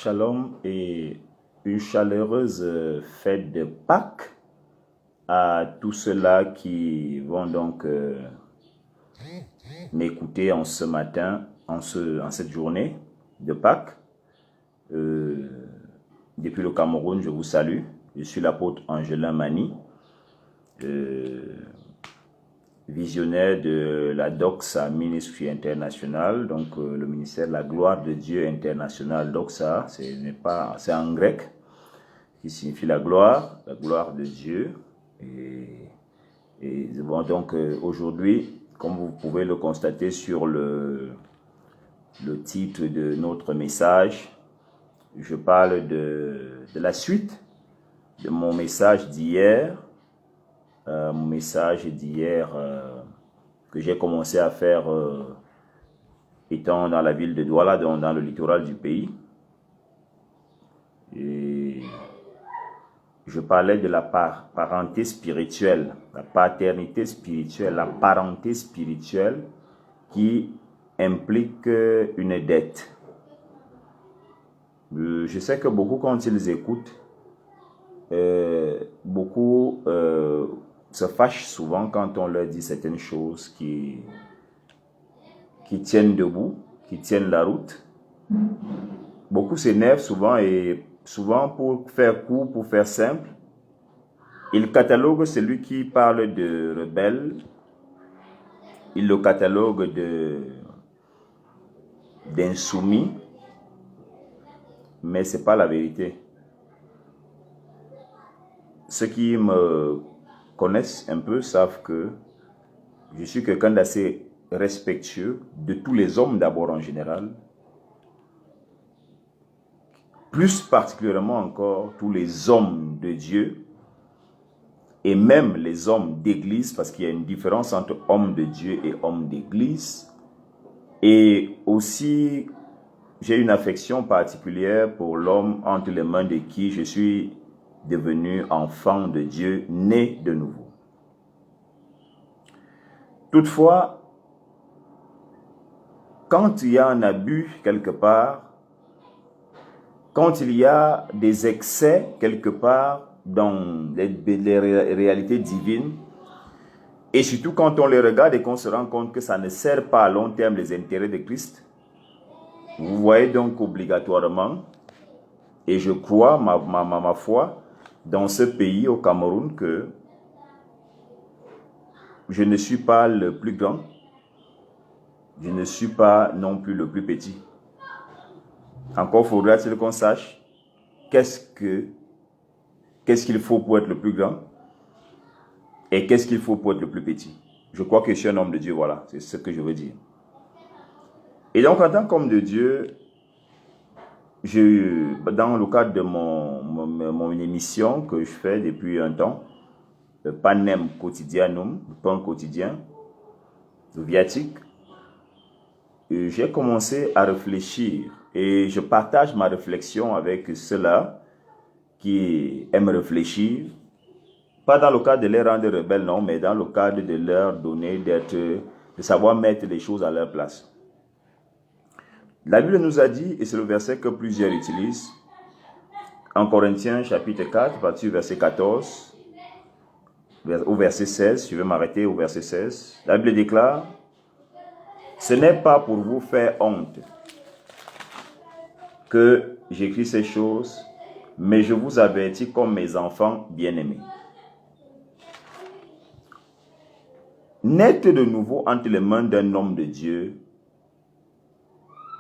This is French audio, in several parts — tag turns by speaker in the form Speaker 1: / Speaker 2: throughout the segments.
Speaker 1: Shalom et une chaleureuse fête de Pâques à tous ceux-là qui vont donc m'écouter en ce matin, en cette journée de Pâques. Depuis le Cameroun, je vous salue. Je suis l'apôtre Angelin Mani, visionnaire de la Doxa Ministry International, donc le ministère de la gloire de Dieu international. Doxa, c'est en grec, qui signifie la gloire de Dieu. Et bon, donc aujourd'hui, comme vous pouvez le constater sur le titre de notre message, je parle de la suite de mon message d'hier. Mon message d'hier que j'ai commencé à faire étant dans la ville de Douala, dans le littoral du pays. Et je parlais de la parenté spirituelle, la paternité spirituelle, la parenté spirituelle qui implique une dette. Je sais que beaucoup, quand ils écoutent, beaucoup se fâchent souvent quand on leur dit certaines choses qui tiennent debout, qui tiennent la route. Beaucoup s'énervent souvent et souvent, pour faire court, pour faire simple, ils cataloguent celui qui parle de rebelle, ils le cataloguent d'insoumis, mais ce n'est pas la vérité. Ceux qui me connaissent un peu savent que je suis quelqu'un d'assez respectueux de tous les hommes d'abord en général, plus particulièrement encore tous les hommes de Dieu et même les hommes d'église, parce qu'il y a une différence entre hommes de Dieu et hommes d'église. Et aussi, j'ai une affection particulière pour l'homme entre les mains de qui je suis devenu enfant de Dieu, né de nouveau. Toutefois, quand il y a un abus quelque part, quand il y a des excès quelque part dans les réalités divines, et surtout quand on les regarde et qu'on se rend compte que ça ne sert pas à long terme les intérêts de Christ, vous voyez donc obligatoirement, et je crois, ma foi, dans ce pays, au Cameroun, que je ne suis pas le plus grand, je ne suis pas non plus le plus petit. Encore faudra-t-il qu'on sache qu'est-ce qu'il faut pour être le plus grand et qu'est-ce qu'il faut pour être le plus petit. Je crois que je suis un homme de Dieu, voilà, c'est ce que je veux dire. Et donc, en tant qu'homme de Dieu, dans le cadre de mon émission que je fais depuis un temps, le Panem Quotidianum, le pain quotidien, le viatique, j'ai commencé à réfléchir et je partage ma réflexion avec ceux-là qui aiment réfléchir, pas dans le cadre de les rendre rebelles, non, mais dans le cadre de leur donner de savoir mettre les choses à leur place. La Bible nous a dit, et c'est le verset que plusieurs utilisent, en Corinthiens chapitre 4, à partir du verset 14, au verset 16, je vais m'arrêter au verset 16, la Bible déclare: ce n'est pas pour vous faire honte que j'écris ces choses, mais je vous avertis comme mes enfants bien-aimés. Naître de nouveau entre les mains d'un homme de Dieu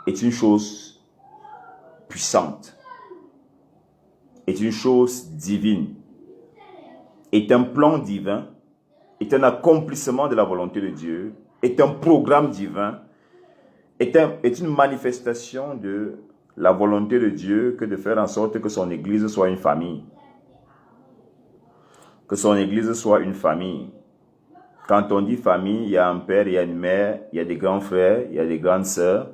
Speaker 1: est une chose puissante, est une chose divine, est un plan divin, est un accomplissement de la volonté de Dieu, est un programme divin, est une manifestation de la volonté de Dieu que de faire en sorte que son Église soit une famille. Que son Église soit une famille. Quand on dit famille, il y a un père, il y a une mère, il y a des grands frères, il y a des grandes sœurs,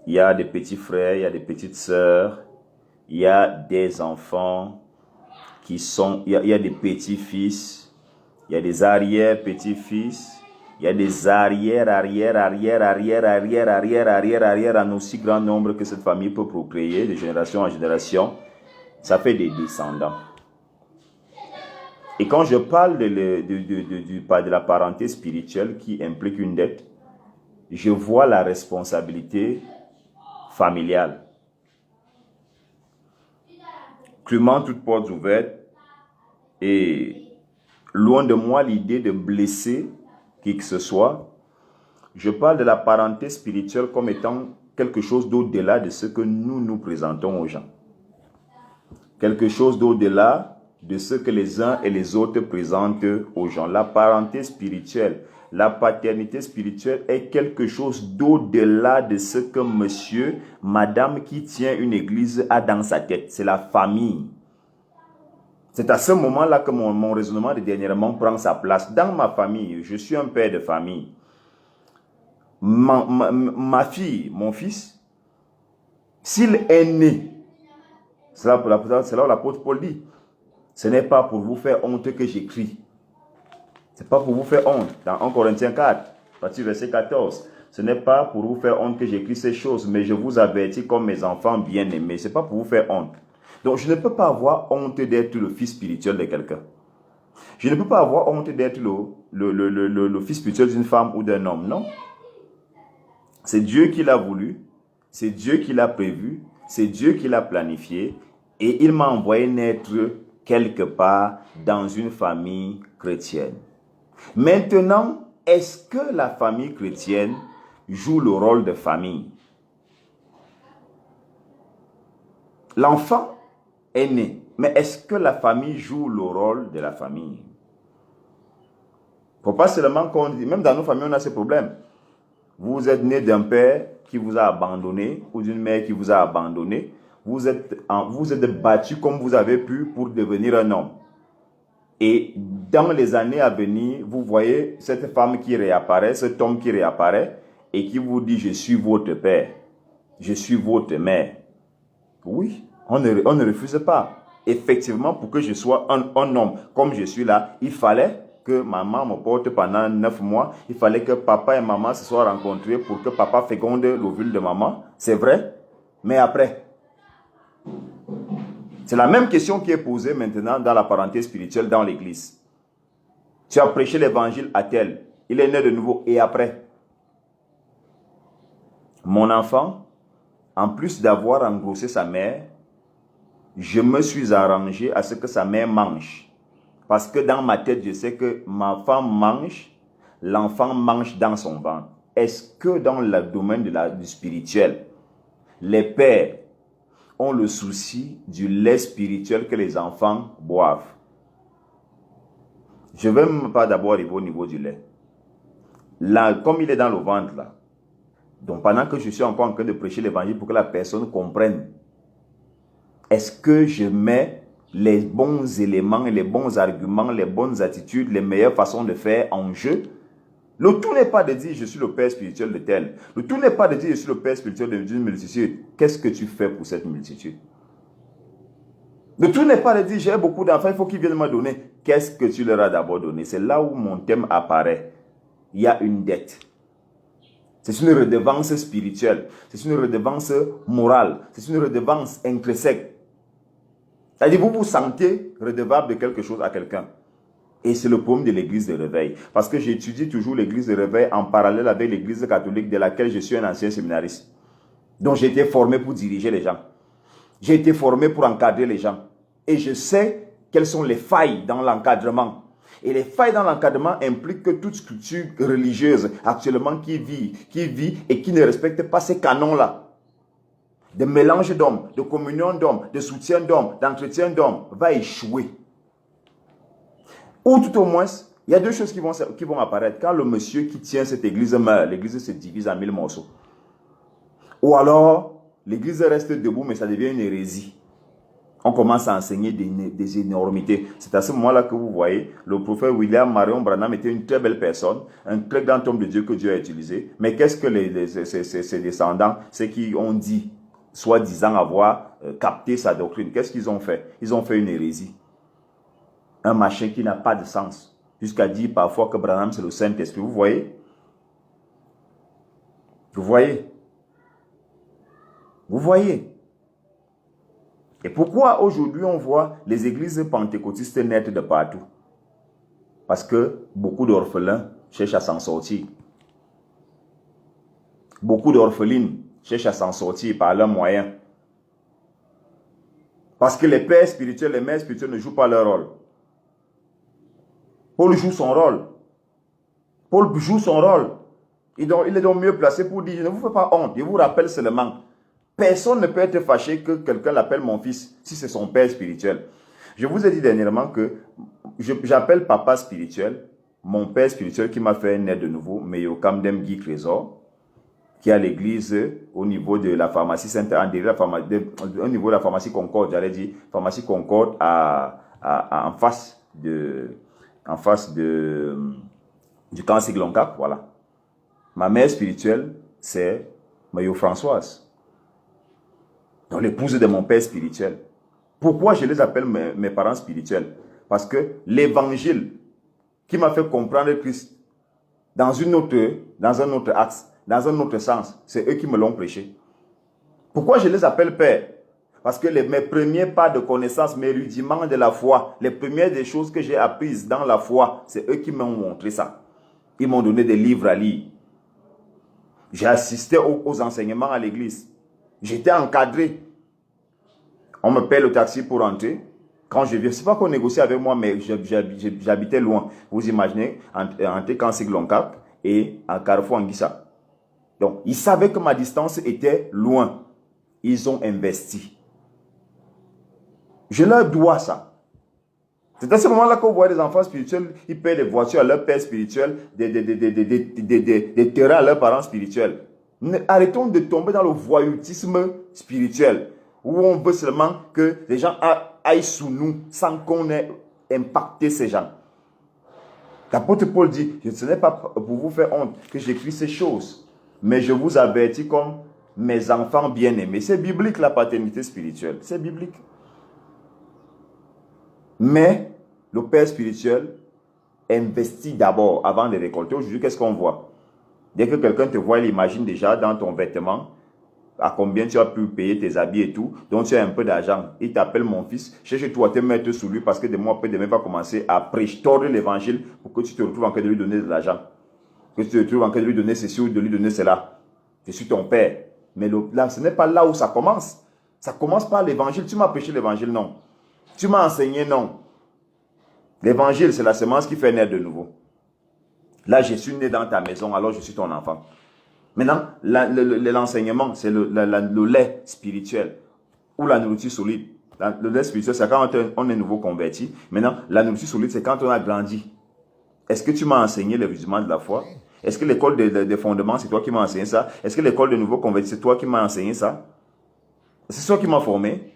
Speaker 1: il y a des petits frères, il y a des petites sœurs, il y a des enfants il y a des petits-fils, il y a des arrière-petits-fils, Il y a des arrière en aussi grand nombre que cette famille peut procréer de génération en génération. Ça fait des descendants. Et quand je parle de la parenté spirituelle qui implique une dette, je vois la responsabilité familiale. Clément, toutes portes ouvertes, et loin de moi l'idée de blesser qui que ce soit. Je parle de la parenté spirituelle comme étant quelque chose d'au-delà de ce que nous nous présentons aux gens. Quelque chose d'au-delà de ce que les uns et les autres présentent aux gens. La parenté spirituelle, la paternité spirituelle est quelque chose d'au-delà de ce que monsieur, madame qui tient une église a dans sa tête. C'est la famille. C'est à ce moment-là que mon raisonnement de dernièrement prend sa place. Dans ma famille, je suis un père de famille. Ma fille, mon fils, s'il est né, c'est là où l'apôtre Paul dit, ce n'est pas pour vous faire honte que j'écris. Ce n'est pas pour vous faire honte. Dans 1 Corinthiens 4, partie verset 14, ce n'est pas pour vous faire honte que j'écris ces choses, mais je vous avertis comme mes enfants bien-aimés. Ce n'est pas pour vous faire honte. Donc, je ne peux pas avoir honte d'être le fils spirituel de quelqu'un. Je ne peux pas avoir honte d'être le fils spirituel d'une femme ou d'un homme. Non. C'est Dieu qui l'a voulu. C'est Dieu qui l'a prévu. C'est Dieu qui l'a planifié. Et il m'a envoyé naître quelque part dans une famille chrétienne. Maintenant, est-ce que la famille chrétienne joue le rôle de famille? L'enfant est né. Mais est-ce que la famille joue le rôle de la famille? Il ne faut pas seulement qu'on dise, même dans nos familles, on a ces problèmes. Vous êtes né d'un père qui vous a abandonné ou d'une mère qui vous a abandonné. Vous êtes battu comme vous avez pu pour devenir un homme. Et dans les années à venir, vous voyez cette femme qui réapparaît, cet homme qui réapparaît et qui vous dit « Je suis votre père, je suis votre mère ». Oui, on ne refuse pas. Effectivement, pour que je sois un homme comme je suis là, il fallait que maman me porte pendant 9 mois. Il fallait que papa et maman se soient rencontrés pour que papa féconde l'ovule de maman. C'est vrai. Mais après, c'est la même question qui est posée maintenant dans la parenté spirituelle dans l'église. Tu as prêché l'évangile à tel. Il est né de nouveau. Et après? Mon enfant, en plus d'avoir engrossé sa mère, je me suis arrangé à ce que sa mère mange. Parce que dans ma tête, je sais que ma femme mange, l'enfant mange dans son ventre. Est-ce que dans le domaine du spirituel, les pères ont le souci du lait spirituel que les enfants boivent? Je ne vais même pas d'abord arriver au niveau du lait. Là, comme il est dans le ventre, là, donc pendant que je suis encore en train de prêcher l'évangile pour que la personne comprenne, est-ce que je mets les bons éléments, les bons arguments, les bonnes attitudes, les meilleures façons de faire en jeu? Le tout n'est pas de dire je suis le père spirituel de tel. Le tout n'est pas de dire je suis le père spirituel d'une multitude. Qu'est-ce que tu fais pour cette multitude? Le tout n'est pas de dire j'ai beaucoup d'enfants, il faut qu'ils viennent me donner. Qu'est-ce que tu leur as d'abord donné? C'est là où mon thème apparaît. Il y a une dette. C'est une redevance spirituelle. C'est une redevance morale. C'est une redevance intrinsèque. C'est-à-dire vous vous sentez redevable de quelque chose à quelqu'un. Et c'est le problème de l'église de réveil. Parce que j'étudie toujours l'église de réveil en parallèle avec l'église catholique de laquelle je suis un ancien séminariste. Donc j'ai été formé pour diriger les gens. J'ai été formé pour encadrer les gens. Et je sais quelles sont les failles dans l'encadrement. Et les failles dans l'encadrement impliquent que toute structure religieuse actuellement qui vit et qui ne respecte pas ces canons-là, de mélange d'hommes, de communion d'hommes, de soutien d'hommes, d'entretien d'hommes, va échouer. Ou tout au moins, il y a deux choses qui vont apparaître. Quand le monsieur qui tient cette église meurt, l'église se divise en 1000 morceaux. Ou alors, l'église reste debout, mais ça devient une hérésie. On commence à enseigner des énormités. C'est à ce moment-là que vous voyez, le prophète William Marion Branham était une très belle personne, un très grand homme de Dieu que Dieu a utilisé. Mais qu'est-ce que ses descendants, ceux qui ont dit, soi-disant avoir capté sa doctrine, qu'est-ce qu'ils ont fait? Ils ont fait une hérésie. Un machin qui n'a pas de sens. jusqu'à dire parfois que Branham c'est le Saint-Esprit. Vous voyez? Vous voyez? Vous voyez? Et pourquoi aujourd'hui on voit les églises pentecôtistes naître de partout? Parce que beaucoup d'orphelins cherchent à s'en sortir. Beaucoup d'orphelines cherchent à s'en sortir par leurs moyens. Parce que les pères spirituels, les mères spirituelles ne jouent pas leur rôle. Paul joue son rôle. Paul joue son rôle. Il est donc mieux placé pour dire, ne vous faites pas honte, je vous rappelle seulement. Personne ne peut être fâché que quelqu'un l'appelle mon fils, si c'est son père spirituel. Je vous ai dit dernièrement que j'appelle papa spirituel, mon père spirituel qui m'a fait naître de nouveau, Meyo Kamdem Guy Trésor, qui est à l'église au niveau de la pharmacie Saint-André, au niveau de la pharmacie Concorde, j'allais dire, pharmacie Concorde en face du camp Sigloncap, voilà. Ma mère spirituelle, c'est Mayo Françoise, donc l'épouse de mon père spirituel. Pourquoi je les appelle mes parents spirituels? Parce que l'évangile qui m'a fait comprendre Christ dans un autre axe, dans un autre sens, c'est eux qui me l'ont prêché. Pourquoi je les appelle pères? Parce que mes premiers pas de connaissance, mes rudiments de la foi, les premières des choses que j'ai apprises dans la foi, c'est eux qui m'ont montré ça. Ils m'ont donné des livres à lire. J'ai assisté aux enseignements à l'église. J'étais encadré. On me paie le taxi pour rentrer. Quand je viens, c'est pas qu'on négocie avec moi, mais j'habitais loin. Vous imaginez, entre Camp Sigloncap et à Carrefour Anguissa. Donc, ils savaient que ma distance était loin. Ils ont investi. Je leur dois ça. C'est à ce moment-là qu'on voit des enfants spirituels, ils paient des voitures à leur père spirituel, des terrains à leurs parents spirituels. Arrêtons de tomber dans le voyoutisme spirituel, où on veut seulement que les gens aillent sous nous, sans qu'on ait impacté ces gens. L'apôtre Paul dit, ce n'est pas pour vous faire honte que j'écris ces choses, mais je vous avertis comme mes enfants bien-aimés. C'est biblique la paternité spirituelle, c'est biblique. Mais le père spirituel investit d'abord avant de récolter. Aujourd'hui, qu'est-ce qu'on voit? Dès que quelqu'un te voit, il imagine déjà dans ton vêtement à combien tu as pu payer tes habits et tout. Donc tu as un peu d'argent. Il t'appelle mon fils. Cherche-toi à te mettre sous lui parce que demain après, demain va commencer à prêcher, tordre l'évangile pour que tu te retrouves en train de lui donner de l'argent. Que tu te retrouves en train de lui donner ceci ou de lui donner cela. Je suis ton père. Mais là, ce n'est pas là où ça commence. Ça commence par l'évangile. Tu m'as prêché l'évangile, non. Tu m'as enseigné, non. L'évangile, c'est la semence qui fait naître de nouveau. Là, je suis né dans ta maison, alors je suis ton enfant. Maintenant, l'enseignement, c'est le lait spirituel ou la nourriture solide. Le lait spirituel, c'est quand on est nouveau converti. Maintenant, la nourriture solide, c'est quand on a grandi. Est-ce que tu m'as enseigné les rudiments de la foi? Est-ce que l'école des fondements, c'est toi qui m'as enseigné ça? Est-ce que l'école de nouveau converti, c'est toi qui m'as enseigné ça? C'est toi qui m'as formé?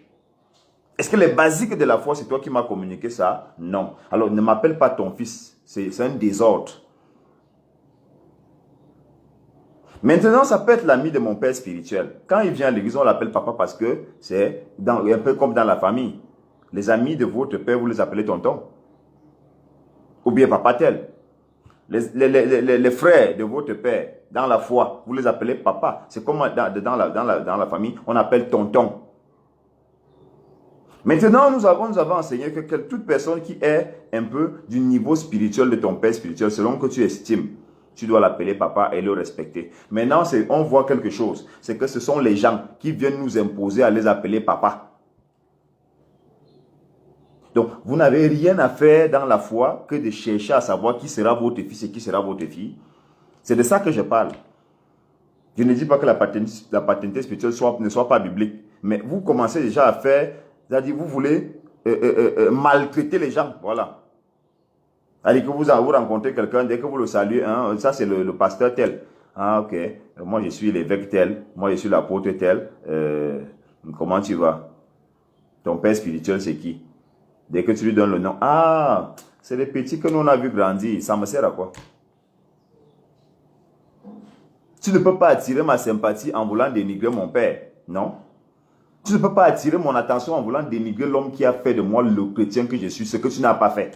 Speaker 1: Est-ce que les basiques de la foi, c'est toi qui m'as communiqué ça? Non. Alors, ne m'appelle pas ton fils. C'est un désordre. Maintenant, ça peut être l'ami de mon père spirituel. Quand il vient à l'église, on l'appelle papa parce que c'est un peu comme dans la famille. Les amis de votre père, vous les appelez tonton. Ou bien papa tel. Les frères de votre père, dans la foi, vous les appelez papa. C'est comme dans la famille, on appelle tonton. Maintenant, nous avons enseigné que toute personne qui est un peu du niveau spirituel de ton père spirituel, selon que tu estimes, tu dois l'appeler papa et le respecter. Maintenant, on voit quelque chose. C'est que ce sont les gens qui viennent nous imposer à les appeler papa. Donc, vous n'avez rien à faire dans la foi que de chercher à savoir qui sera votre fils et qui sera votre fille. C'est de ça que je parle. Je ne dis pas que la paternité spirituelle ne soit pas biblique. Mais vous commencez déjà à faire... C'est-à-dire, vous voulez maltraiter les gens, voilà. C'est-à-dire que vous rencontrez quelqu'un, dès que vous le saluez, hein, ça c'est le pasteur tel. Ah, ok, moi je suis l'évêque tel, moi je suis l'apôtre tel. Comment tu vas? Ton père spirituel c'est qui? Dès que tu lui donnes le nom, ah, c'est les petits que nous on a vu grandir, ça me sert à quoi? Tu ne peux pas attirer ma sympathie en voulant dénigrer mon père, non? Tu ne peux pas attirer mon attention en voulant dénigrer l'homme qui a fait de moi le chrétien que je suis, ce que tu n'as pas fait.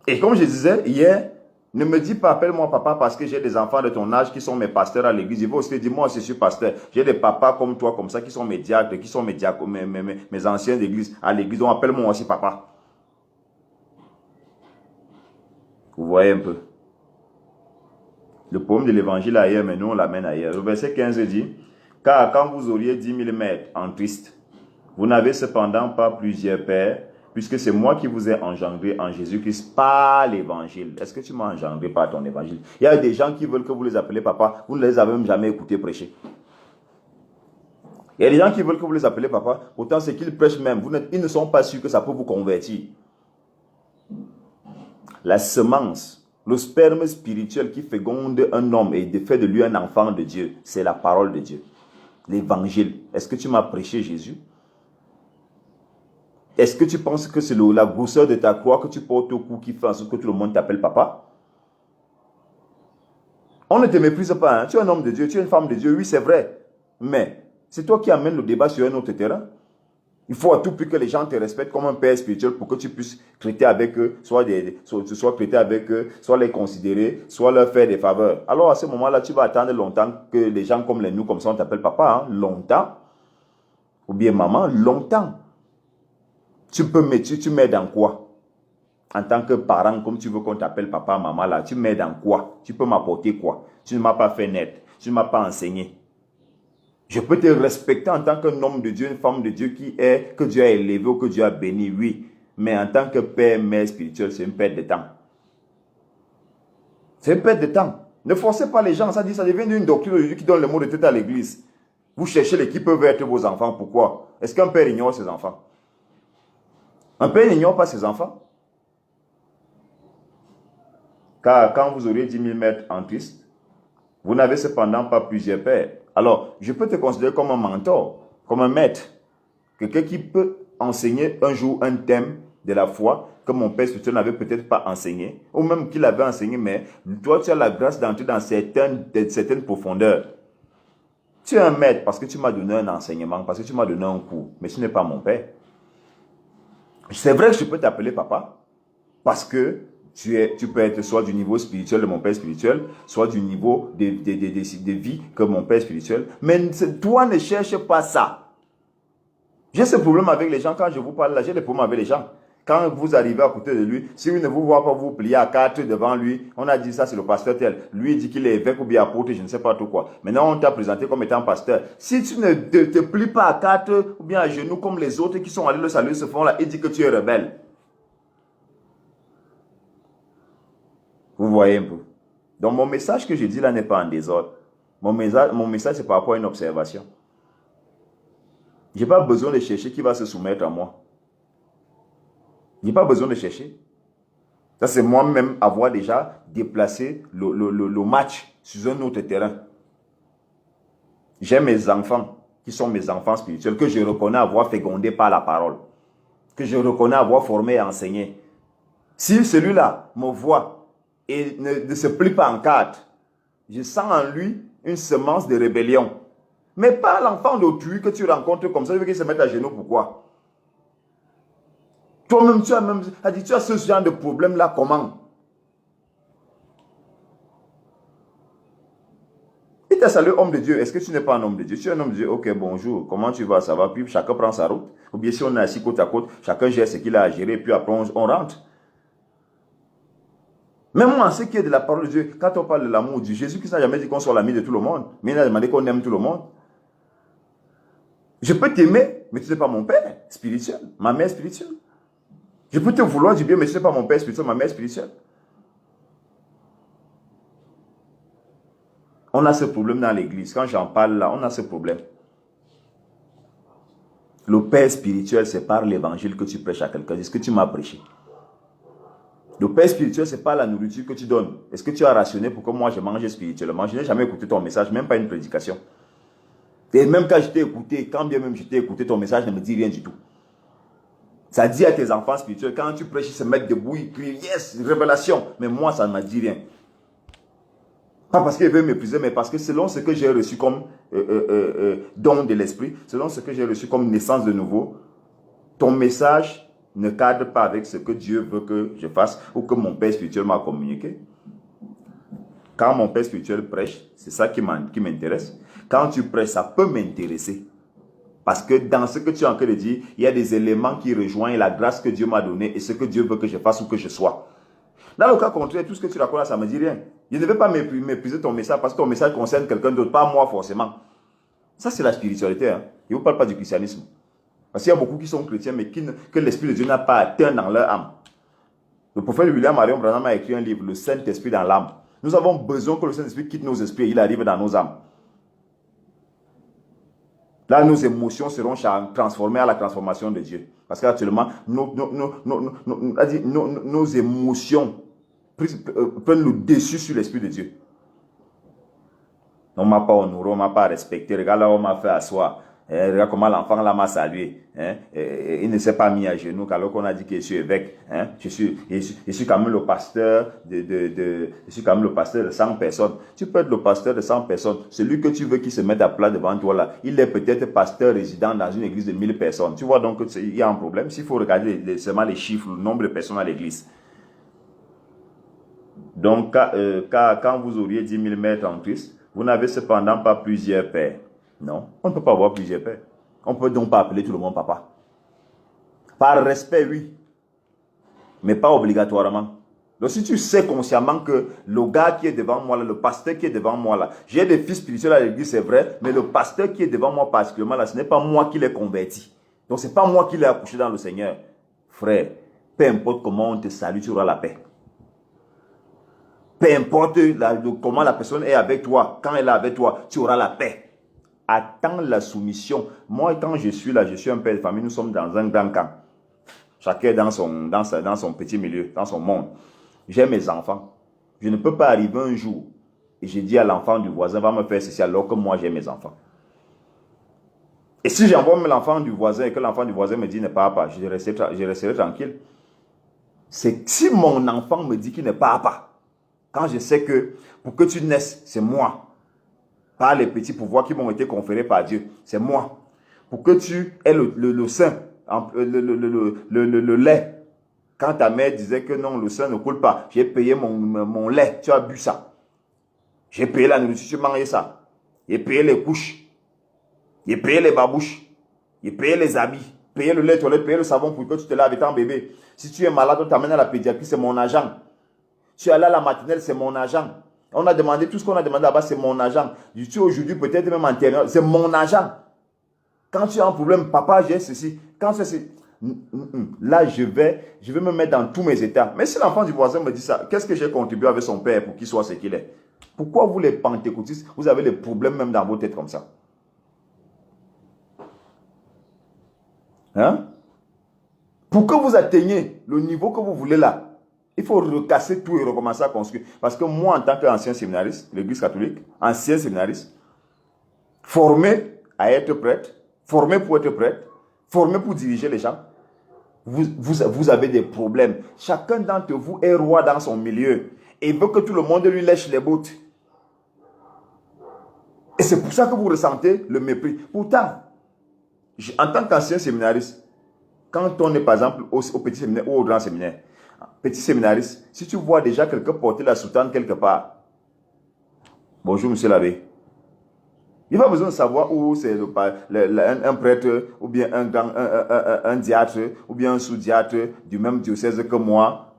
Speaker 1: Et comme je disais hier, ne me dis pas appelle-moi papa parce que j'ai des enfants de ton âge qui sont mes pasteurs à l'église. Il faut aussi te dire, moi aussi je suis pasteur. J'ai des papas comme toi, comme ça, qui sont mes diacres, qui sont mes anciens d'église à l'église. Donc appelle-moi aussi papa. Vous voyez un peu. Le problème de l'évangile ailleurs, mais nous on l'amène ailleurs. Le verset 15 dit, car quand vous auriez 10 000 maîtres en Christ, vous n'avez cependant pas plusieurs pères, puisque c'est moi qui vous ai engendré en Jésus-Christ par l'évangile. Est-ce que tu m'as engendré par ton évangile? Il y a des gens qui veulent que vous les appelez papa, vous ne les avez même jamais écoutés prêcher. Il y a des gens qui veulent que vous les appelez papa, pourtant c'est qu'ils prêchent même. Ils ne sont pas sûrs que ça peut vous convertir. La semence, le sperme spirituel qui féconde un homme et fait de lui un enfant de Dieu, c'est la parole de Dieu. L'évangile. Est-ce que tu m'as prêché Jésus? Est-ce que tu penses que c'est la grosseur de ta croix que tu portes au cou qui fait en sorte que tout le monde t'appelle papa? On ne te méprise pas. Hein? Tu es un homme de Dieu, tu es une femme de Dieu. Oui, c'est vrai. Mais c'est toi qui amènes le débat sur un autre terrain. Il faut à tout prix que les gens te respectent comme un père spirituel pour que tu puisses traiter avec eux, soit traiter avec eux, soit les considérer, soit leur faire des faveurs. Alors à ce moment-là, tu vas attendre longtemps que les gens comme nous, comme ça, on t'appelle papa. Hein? Longtemps. Ou bien maman, longtemps. Tu m'aides dans quoi? En tant que parent, comme tu veux qu'on t'appelle papa, maman, là, tu m'aides dans quoi? Tu peux m'apporter quoi? Tu ne m'as pas fait naître. Tu ne m'as pas enseigné. Je peux te respecter en tant qu'un homme de Dieu, une femme de Dieu que Dieu a élevé ou que Dieu a béni, oui. Mais en tant que père, mère spirituel, c'est une perte de temps. C'est une perte de temps. Ne forcez pas les gens, ça devient une doctrine aujourd'hui qui donne le mot de tête à l'église. Vous cherchez les qui peuvent être vos enfants, pourquoi? Est-ce qu'un père ignore ses enfants? Un père n'ignore pas ses enfants. Car quand vous aurez 10 000 maîtres en Christ, vous n'avez cependant pas plusieurs pères. Alors, je peux te considérer comme un mentor, comme un maître. Quelqu'un qui peut enseigner un jour un thème de la foi que mon père spirituel n'avait peut-être pas enseigné, ou même qu'il avait enseigné, mais toi, tu as la grâce d'entrer dans certaines profondeurs. Tu es un maître parce que tu m'as donné un enseignement, parce que tu m'as donné un cours, mais ce n'est pas mon père. C'est vrai que je peux t'appeler papa, parce que tu peux être soit du niveau spirituel de mon père spirituel, soit du niveau de vie que mon père spirituel. Mais toi, ne cherche pas ça. J'ai ce problème avec les gens. Quand je vous parle là, j'ai des problèmes avec les gens. Quand vous arrivez à côté de lui, si il ne vous voit pas vous plier à quatre devant lui, on a dit ça, c'est le pasteur tel. Lui, il dit qu'il est évêque ou bien apôtre, je ne sais pas trop quoi. Maintenant, on t'a présenté comme étant pasteur. Si tu ne te plies pas à quatre ou bien à genoux comme les autres qui sont allés le salut se font là, il dit que tu es rebelle. Vous voyez un peu. Donc, mon message que je dis là n'est pas en désordre. Mon message, c'est par rapport à une observation. Je n'ai pas besoin de chercher qui va se soumettre à moi. Je n'ai pas besoin de chercher. Ça, c'est moi-même avoir déjà déplacé le match sur un autre terrain. J'ai mes enfants, qui sont mes enfants spirituels, que je reconnais avoir fécondé par la parole. Que je reconnais avoir formé et enseigné. Si celui-là me voit et ne se plie pas en quatre, je sens en lui une semence de rébellion. Mais pas l'enfant d'autrui que tu rencontres comme ça, il veut qu'il se mette à genoux, pourquoi? Toi-même, tu as ce genre de problème-là, comment? Il t'a salué homme de Dieu, est-ce que tu n'es pas un homme de Dieu? Tu es un homme de Dieu, ok, bonjour, comment tu vas, ça va? Puis chacun prend sa route. Ou bien si on est assis côte à côte, chacun gère ce qu'il a à gérer, puis après on rentre. Même moi, ce qui est de la parole de Dieu, quand on parle de l'amour de Dieu, Jésus-Christ n'a jamais dit qu'on soit l'ami de tout le monde, mais il a demandé qu'on aime tout le monde. Je peux t'aimer, mais tu n'es pas mon père spirituel, ma mère spirituelle. Je peux te vouloir du bien, mais tu n'es pas mon père spirituel, ma mère spirituelle. On a ce problème dans l'église. Quand j'en parle là, on a ce problème. Le père spirituel, c'est par l'évangile que tu prêches à quelqu'un. Est-ce que tu m'as prêché? Le père spirituel, c'est pas la nourriture que tu donnes. Est-ce que tu as rationné pour que moi je mange spirituellement? Je n'ai jamais écouté ton message, même pas une prédication. Et même quand je t'ai écouté, quand bien même je t'ai écouté, ton message ne me dit rien du tout. Ça dit à tes enfants spirituels, quand tu prêches, ils se mettent debout, ils crient, yes, révélation. Mais moi, ça ne m'a dit rien. Pas parce qu'ils veulent mépriser, mais parce que selon ce que j'ai reçu comme don de l'esprit, selon ce que j'ai reçu comme naissance de nouveau, ton message ne cadre pas avec ce que Dieu veut que je fasse ou que mon père spirituel m'a communiqué. Quand mon père spirituel prêche, c'est ça qui m'intéresse. Quand tu prêches, ça peut m'intéresser. Parce que dans ce que tu es en train de dire, il y a des éléments qui rejoignent la grâce que Dieu m'a donnée et ce que Dieu veut que je fasse ou que je sois. Dans le cas contraire, tout ce que tu racontes là, ça ne me dit rien. Je ne vais pas mépriser ton message parce que ton message concerne quelqu'un d'autre, pas moi forcément. Ça, c'est la spiritualité. Hein. Je ne vous parle pas du christianisme. Parce qu'il y a beaucoup qui sont chrétiens, mais que l'Esprit de Dieu n'a pas atteint dans leur âme. Le prophète William Marion Branham a écrit un livre, Le Saint-Esprit dans l'âme. Nous avons besoin que le Saint-Esprit quitte nos esprits et il arrive dans nos âmes. Là, nos émotions seront transformées à la transformation de Dieu. Parce qu'actuellement, nos émotions prennent le dessus sur l'Esprit de Dieu. On ne m'a pas honoré, on ne m'a pas respecté. Regarde là, on m'a fait asseoir. Regarde comment l'enfant là m'a salué. Il ne s'est pas mis à genoux alors qu'on a dit que je suis évêque. Je suis quand même le pasteur je suis quand même le pasteur de 100 personnes. Tu peux être le pasteur de 100 personnes. Celui que tu veux qui se mette à plat devant toi là, il est peut-être pasteur résident dans une église de 1000 personnes. Tu vois donc il y a un problème. S'il faut regarder seulement les chiffres, le nombre de personnes à l'église. Donc quand vous auriez 10 000 mètres en Christ, vous n'avez cependant pas plusieurs pères. Non, on ne peut pas avoir plusieurs pères. On ne peut donc pas appeler tout le monde papa. Par respect, oui. Mais pas obligatoirement. Donc si tu sais consciemment que le gars qui est devant moi, là, le pasteur qui est devant moi, là, j'ai des fils spirituels à l'église, c'est vrai, mais le pasteur qui est devant moi particulièrement, là, ce n'est pas moi qui l'ai converti. Donc ce n'est pas moi qui l'ai accouché dans le Seigneur. Frère, peu importe comment on te salue, tu auras la paix. Peu importe comment la personne est avec toi, quand elle est avec toi, tu auras la paix. Attends la soumission. Moi, quand je suis là, je suis un père de famille, nous sommes dans un grand camp. Chacun dans son petit milieu, dans son monde. J'ai mes enfants. Je ne peux pas arriver un jour et je dis à l'enfant du voisin, va me faire ceci alors que moi j'ai mes enfants. Et si j'envoie l'enfant du voisin et que l'enfant du voisin me dit n'est pas papa, je resterai tranquille. C'est si mon enfant me dit qu'il n'est pas papa, quand je sais que pour que tu naisses, c'est moi. Pas les petits pouvoirs qui m'ont été conférés par Dieu. C'est moi. Pour que tu aies le sein, le lait. Quand ta mère disait que non, le sein ne coule pas, j'ai payé mon lait, tu as bu ça. J'ai payé la nourriture, tu manges ça. J'ai payé les couches. J'ai payé les babouches. J'ai payé les habits. Payé le lait toilette, payé le savon pour que tu te laves étant bébé. Si tu es malade, on t'amène à la pédiatrie, c'est mon agent. Tu es allé à la maternelle, c'est mon agent. On a demandé, tout ce qu'on a demandé là-bas, c'est mon agent. Je suis aujourd'hui peut-être même en terminale, c'est mon agent. Quand tu as un problème, papa, j'ai ceci. Quand c'est ceci, là, je vais me mettre dans tous mes états. Mais si l'enfant du voisin me dit ça, qu'est-ce que j'ai contribué avec son père pour qu'il soit ce qu'il est? Pourquoi vous, les pentecôtistes, vous avez des problèmes même dans vos têtes comme ça? Hein? Pour que vous atteigniez le niveau que vous voulez là, il faut recasser tout et recommencer à construire. Parce que moi, en tant qu'ancien séminariste, l'église catholique, ancien séminariste, formé à être prêtre, formé pour être prêtre, formé pour diriger les gens, vous avez des problèmes. Chacun d'entre vous est roi dans son milieu et veut que tout le monde lui lèche les bottes. Et c'est pour ça que vous ressentez le mépris. Pourtant, en tant qu'ancien séminariste, quand on est par exemple au petit séminaire ou au grand séminaire, petit séminariste, si tu vois déjà quelqu'un porter la soutane quelque part, bonjour monsieur l'abbé, il n'a pas besoin de savoir où c'est un prêtre, ou bien un diacre, ou bien un sous-diacre du même diocèse que moi,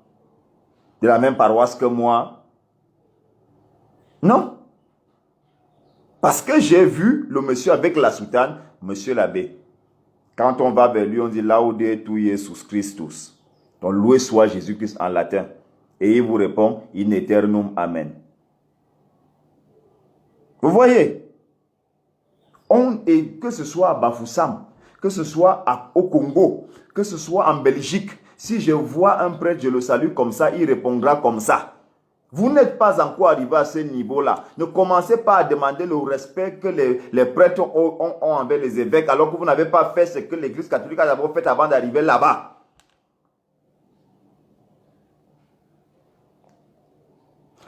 Speaker 1: de la même paroisse que moi. Non. Parce que j'ai vu le monsieur avec la soutane, monsieur l'abbé. Quand on va vers lui, on dit Laude tu Jesus Christus. Donc loué soit Jésus-Christ en latin. Et il vous répond in aeternum amen. Vous voyez? Et que ce soit à Bafoussam, que ce soit au Congo, que ce soit en Belgique, si je vois un prêtre, je le salue comme ça, il répondra comme ça. Vous n'êtes pas encore arrivé à ce niveau-là. Ne commencez pas à demander le respect que les prêtres ont envers les évêques, alors que vous n'avez pas fait ce que l'église catholique a d'abord fait avant d'arriver là-bas.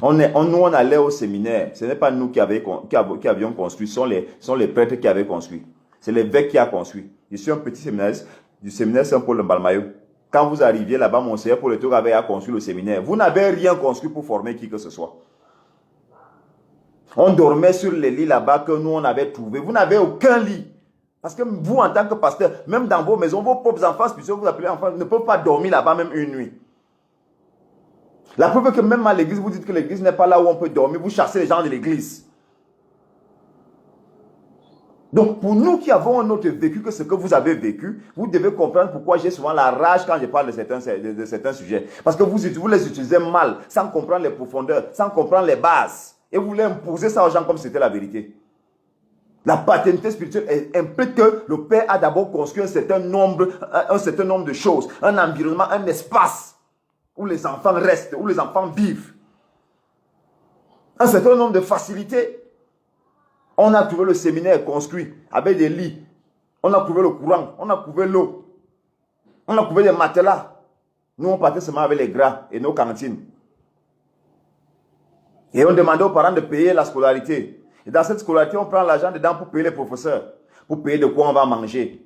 Speaker 1: Nous, on allait au séminaire. Ce n'est pas nous qui avions construit, ce sont les prêtres qui avaient construit. C'est l'évêque qui a construit. Je suis un petit séminariste du séminaire Saint-Paul de Balmayo. quand vous arriviez là-bas, mon Seigneur Paul Etogo avait construit le séminaire. Vous n'avez rien construit pour former qui que ce soit. On dormait sur les lits là-bas que nous on avait trouvé. Vous n'avez aucun lit. Parce que vous, en tant que pasteur, même dans vos maisons, vos propres enfants, puisque vous appelez enfants, ne peuvent pas dormir là-bas même une nuit. La preuve est que même à l'église, vous dites que l'église n'est pas là où on peut dormir. Vous chassez les gens de l'église. Donc, pour nous qui avons un autre vécu que ce que vous avez vécu, vous devez comprendre pourquoi j'ai souvent la rage quand je parle de certains sujets. Parce que vous les utilisez mal, sans comprendre les profondeurs, sans comprendre les bases. Et vous voulez imposer ça aux gens comme si c'était la vérité. La paternité spirituelle implique que le Père a d'abord construit un certain nombre de choses, un environnement, un espace où les enfants restent, où les enfants vivent. Un certain nombre de facilités. On a trouvé le séminaire construit avec des lits. On a trouvé le courant, on a trouvé l'eau. On a trouvé des matelas. Nous, on partait seulement avec les gras et nos cantines. Et on demandait aux parents de payer la scolarité. Et dans cette scolarité, on prend l'argent dedans pour payer les professeurs, pour payer de quoi on va manger.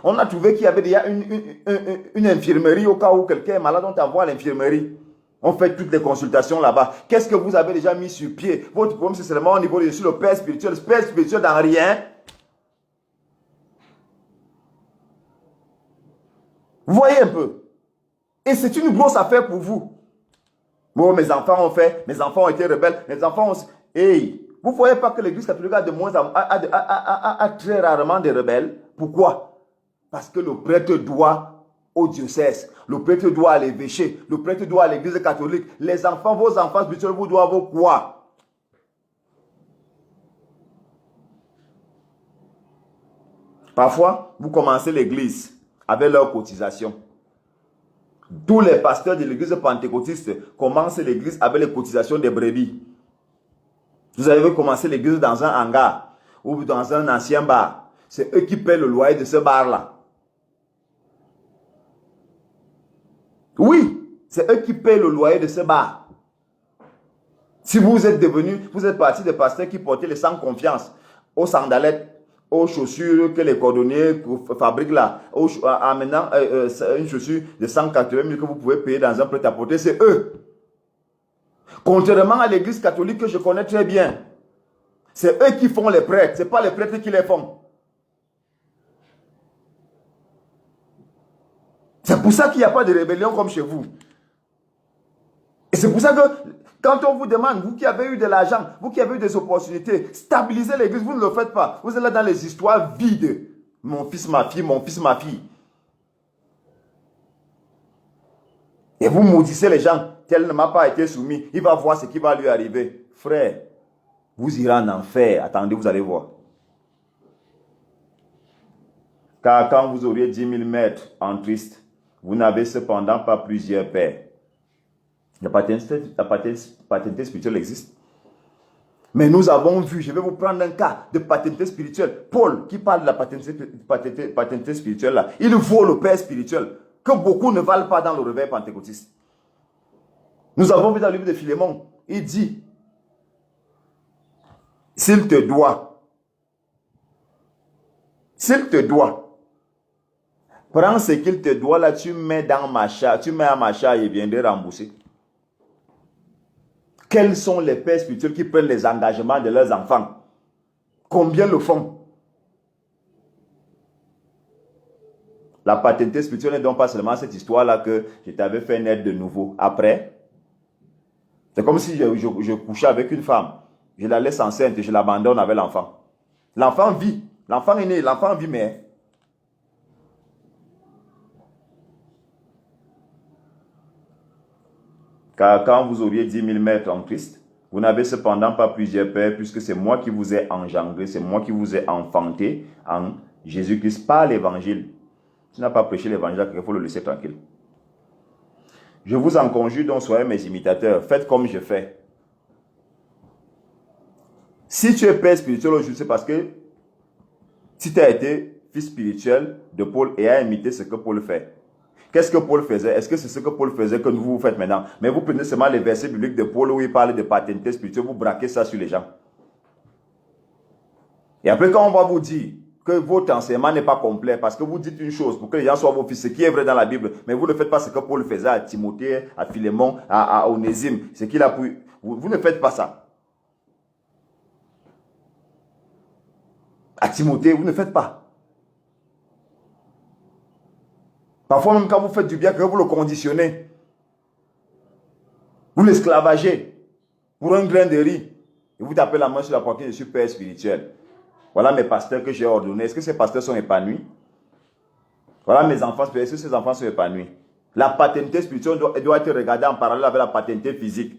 Speaker 1: On a trouvé qu'il y avait déjà une infirmerie au cas où quelqu'un est malade, on t'envoie à l'infirmerie. On fait toutes les consultations là-bas. Qu'est-ce que vous avez déjà mis sur pied? Votre problème, c'est seulement au niveau de sur le père spirituel. Le père spirituel dans rien. Vous voyez un peu. Et c'est une grosse affaire pour vous. Bon, mes enfants ont fait, mes enfants ont été rebelles, mes enfants ont... Hey, vous ne voyez pas que l'église catholique a très rarement des rebelles? Pourquoi? Parce que le prêtre doit au diocèse, le prêtre doit à l'évêché, le prêtre doit à l'église catholique. Les enfants, vos enfants spirituels, vous doivent quoi? Parfois, vous commencez l'église avec leur cotisation. Tous les pasteurs de l'église pentecôtiste commencent l'église avec les cotisations des brebis. Vous avez commencé l'église dans un hangar ou dans un ancien bar. C'est eux qui paient le loyer de ce bar-là. Oui, c'est eux qui paient le loyer de ce bar. Si vous êtes parti des pasteurs qui portaient les sans confiance, aux sandalettes, aux chaussures que les cordonniers fabriquent là, en maintenant une chaussure de 180 000 que vous pouvez payer dans un prêt-à-porter, c'est eux. Contrairement à l'église catholique que je connais très bien, c'est eux qui font les prêtres, ce n'est pas les prêtres qui les font. C'est pour ça qu'il n'y a pas de rébellion comme chez vous. Et c'est pour ça que quand on vous demande, vous qui avez eu de l'argent, vous qui avez eu des opportunités, stabilisez l'église, vous ne le faites pas. Vous êtes là dans les histoires vides. Mon fils, ma fille, mon fils, ma fille. Et vous maudissez les gens. Tel ne m'a pas été soumis. Il va voir ce qui va lui arriver. Frère, vous irez en enfer. Attendez, vous allez voir. Car quand vous auriez 10 000 maîtres en Christ, vous n'avez cependant pas plusieurs pères. La paternité spirituelle existe. Mais nous avons vu, je vais vous prendre un cas de paternité spirituelle. Paul, qui parle de la paternité spirituelle là, il vaut le père spirituel, que beaucoup ne valent pas dans le réveil pentecôtiste. Nous avons vu dans le livre de Philémon, il dit, s'il te doit, prends ce qu'il te doit là, tu mets dans ma charge, tu mets à ma charge et viendrai rembourser. Quels sont les pères spirituels qui prennent les engagements de leurs enfants? Combien le font? La paternité spirituelle n'est donc pas seulement cette histoire-là que je t'avais fait naître de nouveau. Après, c'est comme si je couchais avec une femme. Je la laisse enceinte et je l'abandonne avec l'enfant. L'enfant vit. L'enfant est né, l'enfant vit, mais... Car quand vous auriez 10 000 maîtres en Christ, vous n'avez cependant pas plusieurs pères, puisque c'est moi qui vous ai engendré, c'est moi qui vous ai enfanté en Jésus-Christ par l'évangile. Tu n'as pas prêché l'évangile, il faut le laisser tranquille. Je vous en conjure donc, soyez mes imitateurs, faites comme je fais. Si tu es père spirituel aujourd'hui, c'est parce que si tu as été fils spirituel de Paul et as imité ce que Paul fait. Qu'est-ce que Paul faisait? Est-ce que c'est ce que Paul faisait que vous faites maintenant? Mais vous prenez seulement les versets bibliques de Paul où il parle de paternité spirituelle, vous braquez ça sur les gens. Et après, quand on va vous dire que votre enseignement n'est pas complet parce que vous dites une chose pour que les gens soient vos fils, ce qui est vrai dans la Bible, mais vous ne faites pas ce que Paul faisait à Timothée, à Philémon, à Onésime, ce qu'il a pu. Vous ne faites pas ça. À Timothée, vous ne faites pas. Parfois même quand vous faites du bien, que vous le conditionnez, vous l'esclavagez pour un grain de riz, et vous tapez la main sur la poitrine, je suis père spirituel. Voilà mes pasteurs que j'ai ordonnés. Est-ce que ces pasteurs sont épanouis? Voilà mes enfants spirituels. Est-ce que ces enfants sont épanouis? La paternité spirituelle doit être regardée en parallèle avec la paternité physique.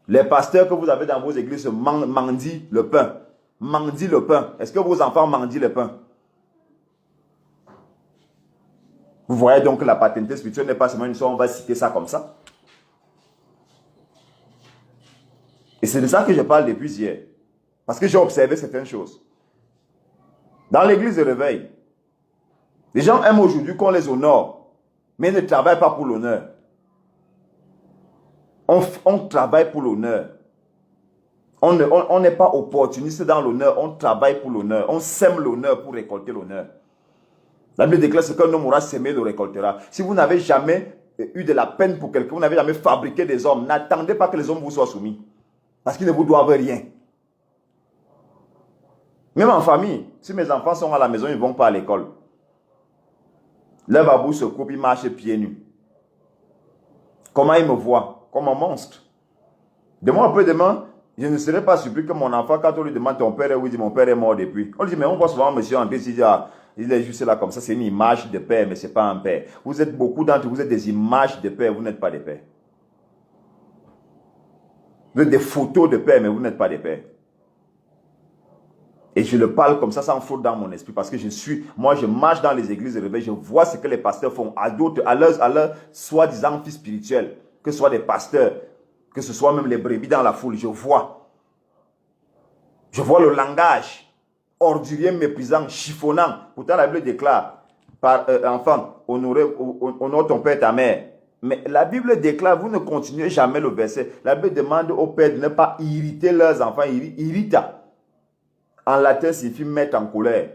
Speaker 1: Les pasteurs que vous avez dans vos églises mendient le pain. Mendient le pain. Est-ce que vos enfants mendient le pain? Vous voyez donc que la paternité spirituelle n'est pas seulement une chose, on va citer ça comme ça. Et c'est de ça que je parle depuis hier. Parce que j'ai observé certaines choses. Dans l'église de réveil, les gens aiment aujourd'hui qu'on les honore, mais ils ne travaillent pas pour l'honneur. On travaille pour l'honneur. On n'est pas opportuniste dans l'honneur, on travaille pour l'honneur. On sème l'honneur pour récolter l'honneur. La Bible déclare ce qu'un homme aura sémé, le récoltera. Si vous n'avez jamais eu de la peine pour quelqu'un, vous n'avez jamais fabriqué des hommes, n'attendez pas que les hommes vous soient soumis. Parce qu'ils ne vous doivent rien. Même en famille, si mes enfants sont à la maison, ils ne vont pas à l'école. Leur babou se coupe, ils marchent pieds nus. Comment ils me voient? Comme un monstre. Demain, après-demain, je ne serai pas surpris que mon enfant, quand on lui demande ton père est où, il dit mon père est mort depuis. On lui dit, mais on voit souvent monsieur André, il est juste là comme ça, c'est une image de père, mais ce n'est pas un père. Vous êtes beaucoup d'entre vous, vous êtes des images de père, vous n'êtes pas des pères. Vous êtes des photos de père, mais vous n'êtes pas des pères. Et je le parle comme ça, sans faute dans mon esprit, parce que moi je marche dans les églises de réveil, je vois ce que les pasteurs font à d'autres, à leurs soi-disant fils spirituels, que ce soit des pasteurs, que ce soit même les brebis dans la foule, je vois. Je vois le langage ordurier, méprisant, chiffonnant. Pourtant la Bible déclare, enfant, honore ton père et ta mère. Mais la Bible déclare, vous ne continuez jamais le verset. La Bible demande aux pères de ne pas irriter leurs enfants, irrita. En latin, signifie mettre en colère.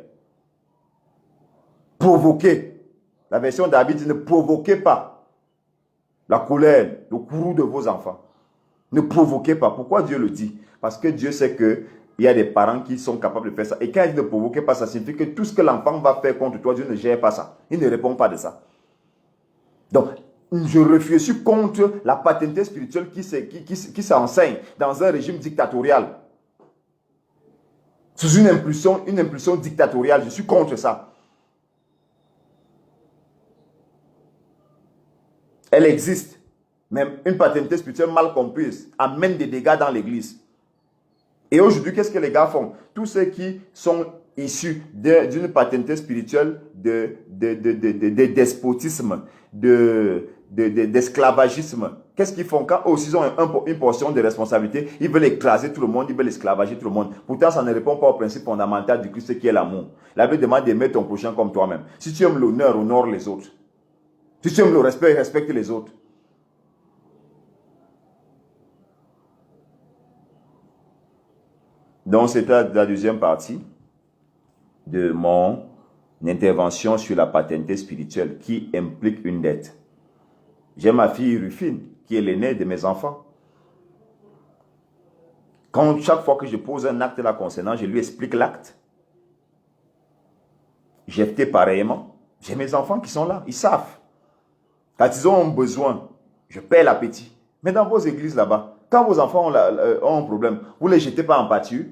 Speaker 1: Provoquer. La version d'David dit ne provoquez pas la colère, le courroux de vos enfants. Ne provoquez pas. Pourquoi Dieu le dit? Parce que Dieu sait qu'il y a des parents qui sont capables de faire ça. Et quand il dit ne provoquez pas, ça signifie que tout ce que l'enfant va faire contre toi, Dieu ne gère pas ça. Il ne répond pas de ça. Donc, je réfléchis contre la paternité spirituelle qui s'enseigne dans un régime dictatorial. Sous une impulsion dictatoriale. Je suis contre ça. Elle existe. Même une paternité spirituelle mal comprise amène des dégâts dans l'église. Et aujourd'hui, qu'est-ce que les gars font? Tous ceux qui sont issus d'une paternité spirituelle de despotisme, d'esclavagisme, qu'est-ce qu'ils font? Quand aussi ils ont une portion de responsabilité, ils veulent écraser tout le monde, ils veulent esclavager tout le monde. Pourtant, ça ne répond pas au principe fondamental du Christ qui est l'amour. La Bible demande d'aimer ton prochain comme toi-même. Si tu aimes l'honneur, honore les autres. Si tu aimes le respect, respecte les autres. Donc, c'était la deuxième partie de mon intervention sur la paternité spirituelle qui implique une dette. J'ai ma fille Rufine, qui est l'aînée de mes enfants. Chaque fois que je pose un acte là concernant, je lui explique l'acte. J'ai fait pareillement. J'ai mes enfants qui sont là, ils savent. Quand ils ont un besoin, je paie l'appétit. Mais dans vos églises là-bas, quand vos enfants ont un problème, vous ne les jetez pas en pâture.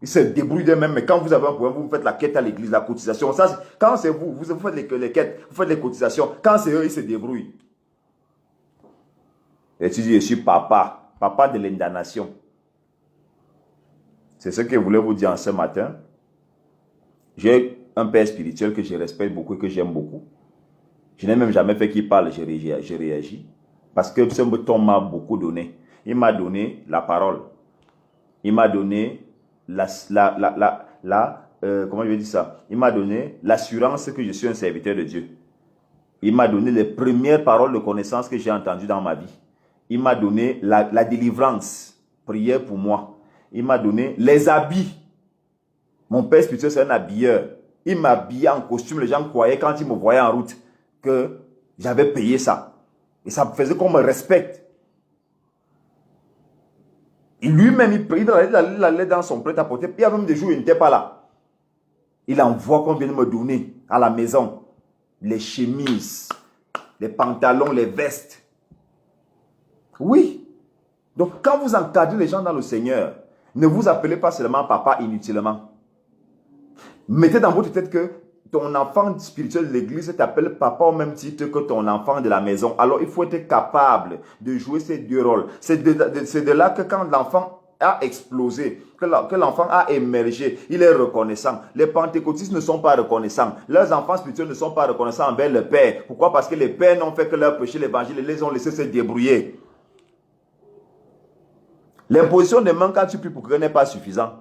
Speaker 1: Ils se débrouillent d'eux-mêmes, mais quand vous avez un problème, vous faites la quête à l'église, la cotisation. Ça, quand c'est vous faites les quêtes, vous faites les cotisations. Quand c'est eux, ils se débrouillent. Et tu dis, je suis papa de l'indanation. C'est ce que je voulais vous dire en ce matin. J'ai un père spirituel que je respecte beaucoup et que j'aime beaucoup. Je n'ai même jamais fait qu'il parle, je réagis. Parce que ce bouton m'a beaucoup donné. Il m'a donné la parole. Il m'a donné comment je vais dire ça? Il m'a donné l'assurance que je suis un serviteur de Dieu. Il m'a donné les premières paroles de connaissance que j'ai entendues dans ma vie. Il m'a donné la délivrance, prière pour moi. Il m'a donné les habits. Mon père spirituel, c'est un habilleur. Il m'habillait en costume. Les gens croyaient, quand ils me voyaient en route, que j'avais payé ça. Et ça me faisait qu'on me respecte. Et lui-même, il allait dans son prêt-à-porter. Il y a même des jours où il n'était pas là. Il envoie qu'on vienne me donner à la maison les chemises, les pantalons, les vestes. Oui. Donc, quand vous encadrez les gens dans le Seigneur, ne vous appelez pas seulement papa inutilement. Mettez dans votre tête que ton enfant spirituel de l'église t'appelle papa au même titre que ton enfant de la maison. Alors, il faut être capable de jouer ces deux rôles. C'est de là que quand l'enfant a explosé, que l'enfant a émergé, il est reconnaissant. Les pentecôtistes ne sont pas reconnaissants. Leurs enfants spirituels ne sont pas reconnaissants envers le Père. Pourquoi? Parce que les pères n'ont fait que leur prêcher l'évangile et les ont laissés se débrouiller. L'imposition des mains quand tu pries pour que n'est pas suffisant.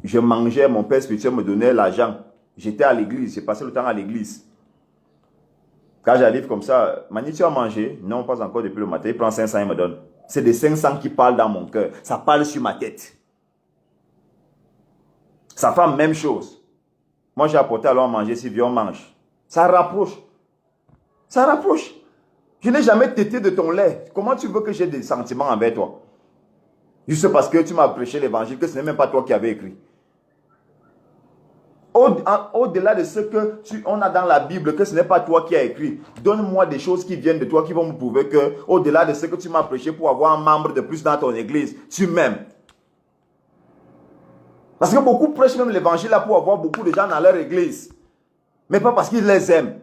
Speaker 1: Je mangeais, mon père spirituel me donnait l'argent. J'étais à l'église, j'ai passé le temps à l'église. Quand j'arrive comme ça, Mani, tu as mangé? Non, pas encore depuis le matin. Il prend 500, il me donne. C'est des 500 qui parlent dans mon cœur. Ça parle sur ma tête. Sa femme, même chose. Moi, j'ai apporté alors à manger, si vieux, on mange. Ça rapproche. Ça rapproche. Je n'ai jamais tété de ton lait. Comment tu veux que j'ai des sentiments envers toi? Juste parce que tu m'as prêché l'évangile, que ce n'est même pas toi qui avais écrit. Au-delà de ce que on a dans la Bible, que ce n'est pas toi qui as écrit, donne-moi des choses qui viennent de toi, qui vont me prouver que, au-delà de ce que tu m'as prêché pour avoir un membre de plus dans ton église, tu m'aimes. Parce que beaucoup prêchent même l'évangile là pour avoir beaucoup de gens dans leur église. Mais pas parce qu'ils les aiment.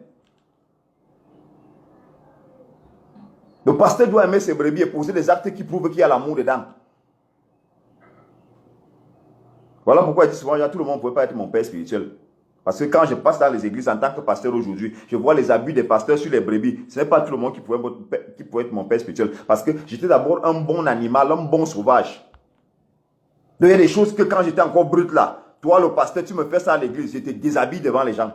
Speaker 1: Le pasteur doit aimer ses brebis et poser des actes qui prouvent qu'il y a l'amour dedans. Voilà pourquoi je dis souvent, tout le monde ne peut pas être mon père spirituel. Parce que quand je passe dans les églises en tant que pasteur aujourd'hui, je vois les abus des pasteurs sur les brebis. Ce n'est pas tout le monde qui pouvait être mon père spirituel. Parce que j'étais d'abord un bon animal, un bon sauvage. Donc il y a des choses que quand j'étais encore brut là, toi le pasteur, tu me fais ça à l'église, je te déshabille devant les gens.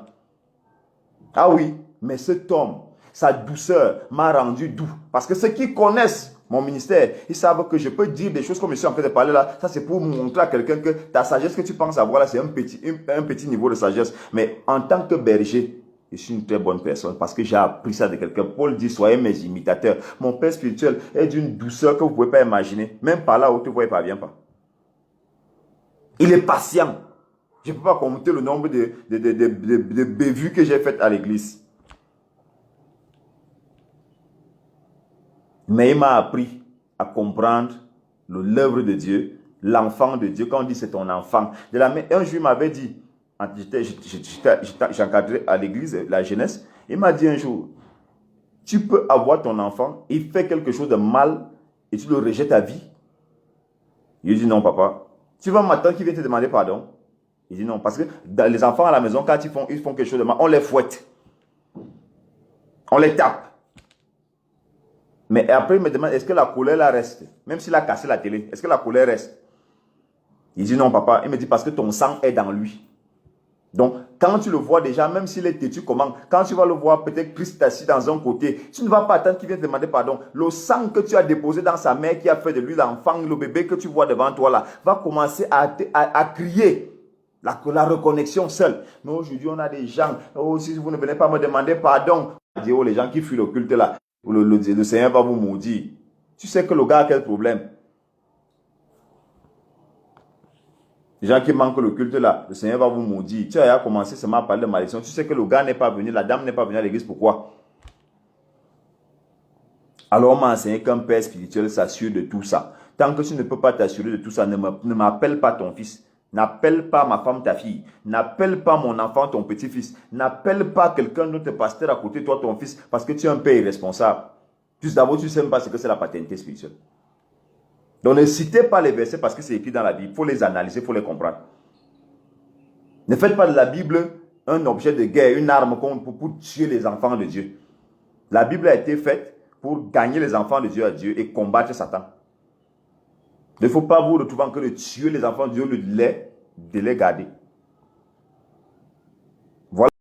Speaker 1: Ah oui, mais cet homme, sa douceur m'a rendu doux. Parce que ceux qui connaissent mon ministère, ils savent que je peux dire des choses comme je suis en train de parler là. Ça, c'est pour montrer à quelqu'un que ta sagesse que tu penses avoir là, c'est un petit niveau de sagesse. Mais en tant que berger, je suis une très bonne personne parce que j'ai appris ça de quelqu'un. Paul dit, soyez mes imitateurs. Mon père spirituel est d'une douceur que vous ne pouvez pas imaginer. Même par là où tu vois, il ne parvient pas. Il est patient. Je ne peux pas compter le nombre de bévues que j'ai faites à l'église. Mais il m'a appris à comprendre l'œuvre de Dieu, l'enfant de Dieu. Quand on dit c'est ton enfant. Un jour, il m'avait dit, j'encadrais à l'église, la jeunesse, il m'a dit un jour, tu peux avoir ton enfant, il fait quelque chose de mal et tu le rejettes à vie. Il dit non, papa. Tu vas m'attendre qu'il vienne te demander pardon. Il dit non, parce que les enfants à la maison, quand ils font quelque chose de mal, on les fouette. On les tape. Mais après, il me demande, est-ce que la colère là reste? Même s'il a cassé la télé, est-ce que la colère reste? Il dit non, papa. Il me dit parce que ton sang est dans lui. Donc, quand tu le vois déjà, même s'il est têtu comment, quand tu vas le voir peut-être Christ assis dans un côté, tu ne vas pas attendre qu'il vienne te demander pardon. Le sang que tu as déposé dans sa mère qui a fait de lui l'enfant, le bébé que tu vois devant toi là, va commencer à crier. La reconnexion seule. Mais aujourd'hui, on a des gens, oh, si vous ne venez pas me demander pardon, oh, les gens qui fuient le culte là, le Seigneur va vous maudire. Tu sais que le gars a quel problème? Les gens qui manquent le culte là, le Seigneur va vous maudire. Tu as commencé seulement à parler de malédiction. Tu sais que le gars n'est pas venu, la dame n'est pas venue à l'église. Pourquoi? Alors on m'a enseigné qu'un père spirituel s'assure de tout ça. Tant que tu ne peux pas t'assurer de tout ça, ne m'appelle pas ton fils. N'appelle pas ma femme ta fille. N'appelle pas mon enfant ton petit-fils. N'appelle pas quelqu'un d'autre pasteur à côté de toi ton fils parce que tu es un père irresponsable. D'abord, tu ne sais même pas ce que c'est la paternité spirituelle. Donc ne citez pas les versets parce que c'est écrit dans la Bible. Il faut les analyser, il faut les comprendre. Ne faites pas de la Bible un objet de guerre, une arme pour tuer les enfants de Dieu. La Bible a été faite pour gagner les enfants de Dieu à Dieu et combattre Satan. Il ne faut pas vous retrouver en train de tuer les enfants de Dieu, de les garder.